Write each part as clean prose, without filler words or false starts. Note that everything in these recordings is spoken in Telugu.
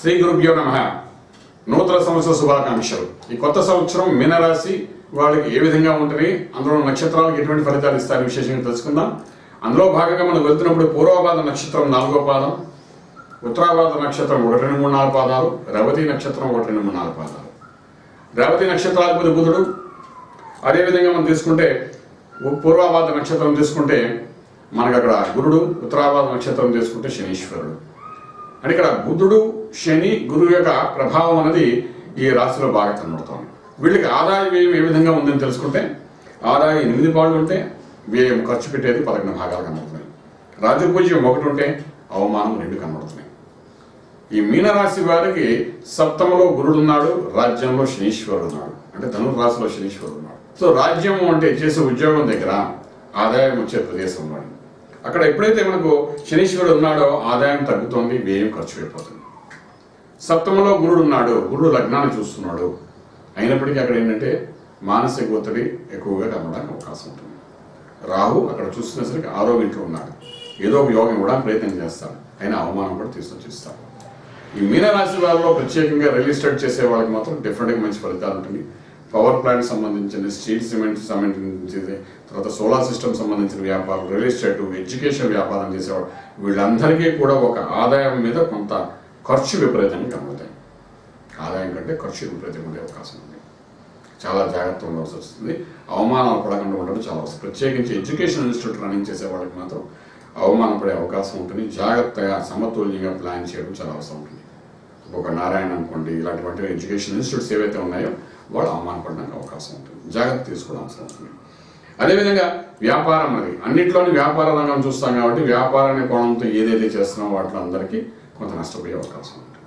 శ్రీ గురుభ్యో నమః. నూతన సంవత్సర శుభాకాంక్షలు. ఈ కొత్త సంవత్సరం మీనరాశి వాళ్ళకి ఏ విధంగా ఉంటుంది, అందులో నక్షత్రాలకు ఎటువంటి ఫలితాలు ఇస్తారని విశేషంగా తెలుసుకుందాం. అందులో భాగంగా మనం వెళ్తున్నప్పుడు పూర్వభాద నక్షత్రం 4వ పాదం, ఉత్తరాభాద నక్షత్రం 1, 2, 3, 4 పాదాలు, రేవతి నక్షత్రం 1, 2, 3, 4 పాదాలు. రేవతి నక్షత్రాధిపతి బుధుడు. అదేవిధంగా మనం తీసుకుంటే పూర్వభాద నక్షత్రం తీసుకుంటే మనకు అక్కడ గురుడు, ఉత్తరాభాద నక్షత్రం తీసుకుంటే శనీశ్వరుడు. అంటే ఇక్కడ బుధుడు, శని, గురువు యొక్క ప్రభావం అనేది ఈ రాశిలో బాగా కనబడుతోంది. వీళ్ళకి ఆదాయ వ్యయం ఏ విధంగా ఉందని తెలుసుకుంటే ఆదాయం 8 పాళ్ళు ఉంటే వ్యయం ఖర్చు పెట్టేది 11 భాగాలు కనబడుతున్నాయి. రాజపూజ్యం 1 ఉంటే అవమానం 2 కనబడుతున్నాయి. ఈ మీనరాశి వారికి సప్తమలో గురుడు ఉన్నాడు, రాజ్యంలో శనీశ్వరుడు ఉన్నాడు. అంటే ధనుర్రాశిలో శనీశ్వరుడు ఉన్నాడు. సో రాజ్యం అంటే చేసే ఉద్యోగం దగ్గర ఆదాయం వచ్చే ప్రదేశం వాడు. అక్కడ ఎప్పుడైతే మనకు శనీశ్వరుడు ఉన్నాడో ఆదాయం తగ్గుతోంది, వ్యయం ఖర్చు అయిపోతుంది. సప్తమలో గురుడు ఉన్నాడు, గురుడు లగ్నాన్ని చూస్తున్నాడు. అయినప్పటికీ అక్కడ ఏంటంటే మానసిక ఒత్తిడి ఎక్కువగా కనడానికి అవకాశం ఉంటుంది. రాహు అక్కడ చూస్తున్నసరికి 6వ ఇంట్లో ఉన్నాడు. ఏదో ఒక యోగం కూడా ప్రయత్నం చేస్తాడు, అయినా అవమానం కూడా తీసుకొచ్చిస్తాడు. ఈ మీనరాశి వాళ్ళలో ప్రత్యేకంగా రియల్ ఎస్టేట్ చేసే వాళ్ళకి మాత్రం డెఫినెట్గా మంచి ఫలితాలు ఉంటుంది. పవర్ ప్లాంట్ సంబంధించిన, స్టీల్ సిమెంట్ సంబంధించింది, తర్వాత సోలార్ సిస్టమ్ సంబంధించిన వ్యాపారం, రియల్ ఎస్టేట్, ఎడ్యుకేషన్ వ్యాపారం చేసేవాడు, వీళ్ళందరికీ కూడా ఒక ఆదాయం మీద కొంత ఖర్చు విపరీతంగా కనబడతాయి. ఆదాయం కంటే ఖర్చు విపరీతంగా ఉండే అవకాశం ఉంది. చాలా జాగ్రత్త ఉండవలసి వస్తుంది. అవమానాలు పడకుండా ఉండడం చాలా అవసరం. ప్రత్యేకించి ఎడ్యుకేషన్ ఇన్స్టిట్యూట్ రన్నింగ్ చేసే వాళ్ళకి మాత్రం అవమానం పడే అవకాశం ఉంటుంది. జాగ్రత్తగా సమతుల్యంగా ప్లాన్ చేయడం చాలా అవసరం ఉంటుంది. ఒక నారాయణ అనుకోండి, ఇలాంటి ఎడ్యుకేషన్ ఇన్స్టిట్యూట్స్ ఏవైతే ఉన్నాయో వాళ్ళు అవమానపడడానికి అవకాశం ఉంటుంది. జాగ్రత్త తీసుకోవడం అవసరం ఉంటుంది. అదేవిధంగా వ్యాపారం అనేది అన్నింటిలోని వ్యాపార రంగం చూస్తాం కాబట్టి వ్యాపారాన్ని కోణంతో ఏదైతే చేస్తున్నామో వాటిలో అందరికీ కొంత నష్టపోయే అవకాశం ఉంటుంది.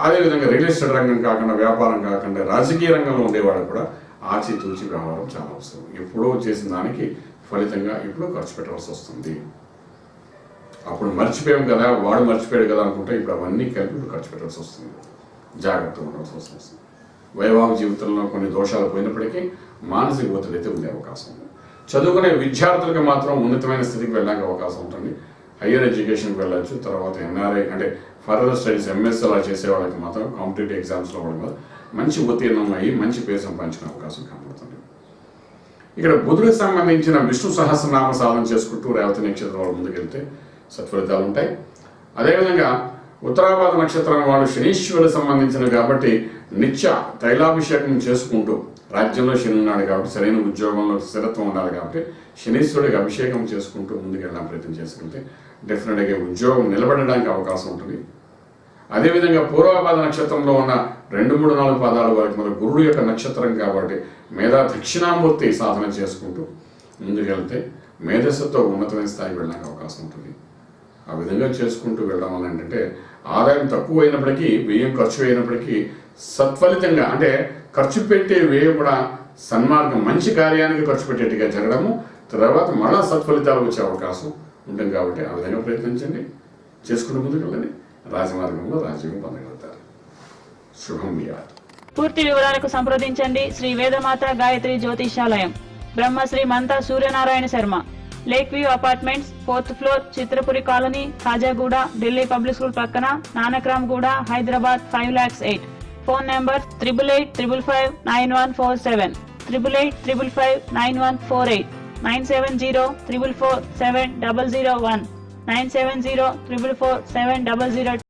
అదేవిధంగా రియల్ ఎస్టేట్ రంగం కాకుండా, వ్యాపారం కాకుండా రాజకీయ రంగంలో ఉండేవాళ్ళు కూడా ఆచితూచి వ్యవహారం చాలా అవసరం. ఎప్పుడో చేసిన దానికి ఫలితంగా ఇప్పుడు ఖర్చు పెట్టవలసి వస్తుంది. అప్పుడు మర్చిపోయాం కదా, వాడు మర్చిపోయాడు కదా అనుకుంటే ఇప్పుడు అవన్నీ కలిపి ఇప్పుడు ఖర్చు పెట్టవలసి వస్తుంది. జాగ్రత్తగా ఉండవలసి వస్తుంది. వైవాహిక జీవితంలో కొన్ని దోషాలు పోయినప్పటికీ మానసిక ఒత్తిడి అయితే ఉండే అవకాశం ఉంది. చదువుకునే విద్యార్థులకు మాత్రం ఉన్నతమైన స్థితికి వెళ్ళడానికి అవకాశం ఉంటుంది. హయ్యర్ ఎడ్యుకేషన్కి వెళ్ళచ్చు. తర్వాత ఎన్ఆర్ఐ అంటే ఫర్దర్ స్టడీస్, ఎంఎస్ అలా చేసే వాళ్ళకి మాత్రం కాంపిటేటివ్ ఎగ్జామ్స్లో వాళ్ళు మంచి ఉత్తీర్ణం అయ్యి మంచి పేరు సంపాదించిన అవకాశం కనబడుతుంది. ఇక్కడ బుధుడికి సంబంధించిన విష్ణు సహస్రనామ సాధన చేసుకుంటూ రేవతి నక్షత్రం వాళ్ళు ముందుకెళ్తే సత్ఫలితాలు ఉంటాయి. అదేవిధంగా ఉత్తరాభాద నక్షత్రం వాళ్ళు శనీశ్వరుడు సంబంధించిన కాబట్టి నిత్య తైలాభిషేకం చేసుకుంటూ, రాజ్యంలో శని ఉన్నాడు కాబట్టి సరైన ఉద్యోగంలో స్థిరత్వం ఉండాలి కాబట్టి శనీశ్వరుడికి అభిషేకం చేసుకుంటూ ముందుకెళ్ళడానికి ప్రయత్నం చేసుకుంటే డెఫినెట్గా ఉద్యోగం నిలబడడానికి అవకాశం ఉంటుంది. అదేవిధంగా పూర్వభాద నక్షత్రంలో ఉన్న 2, 3, 4 పాదాల వరకు మన గురుడు యొక్క నక్షత్రం కాబట్టి మేధా దక్షిణామూర్తి సాధన చేసుకుంటూ ముందుకెళ్తే మేధస్సుతో ఉన్నతమైన స్థాయికి వెళ్ళడానికి అవకాశం ఉంటుంది. ఆ విధంగా చేసుకుంటూ వెళ్ళడం వల్ల ఏంటంటే ఆదాయం తక్కువ అయినప్పటికీ, వ్యయం ఖర్చు అయినప్పటికీ సత్ఫలితంగా అంటే ఖర్చు పెట్టే వ్యయం కూడా సన్మార్గం, మంచి కార్యానికి ఖర్చు పెట్టేట్టుగా జరగడము, తర్వాత మళ్ళా సత్ఫలితాలు వచ్చే అవకాశం ఉంటుంది. కాబట్టి ఆ విధంగా ప్రయత్నించండి, చేసుకుంటూ ముందుకు వెళ్ళండి. రాజమార్గంలో రాజ్యం పొందగలుగుతారు. శుభం వ్యాధి. పూర్తి వివరాలకు సంప్రదించండి Sri Vedamata Gayatri Jyothishalayam, Brahmasri Mantha Suryanarayana Sharma, lake view apartments, 4th floor, Chitrapuri colony, Khajaguda, Delhi public school పక్కన, నానక్రామ్ గూడ, హైదరాబాద్ 5,08,000. Phone number 8885559147, 8855559148, 9704447001, 9704447002.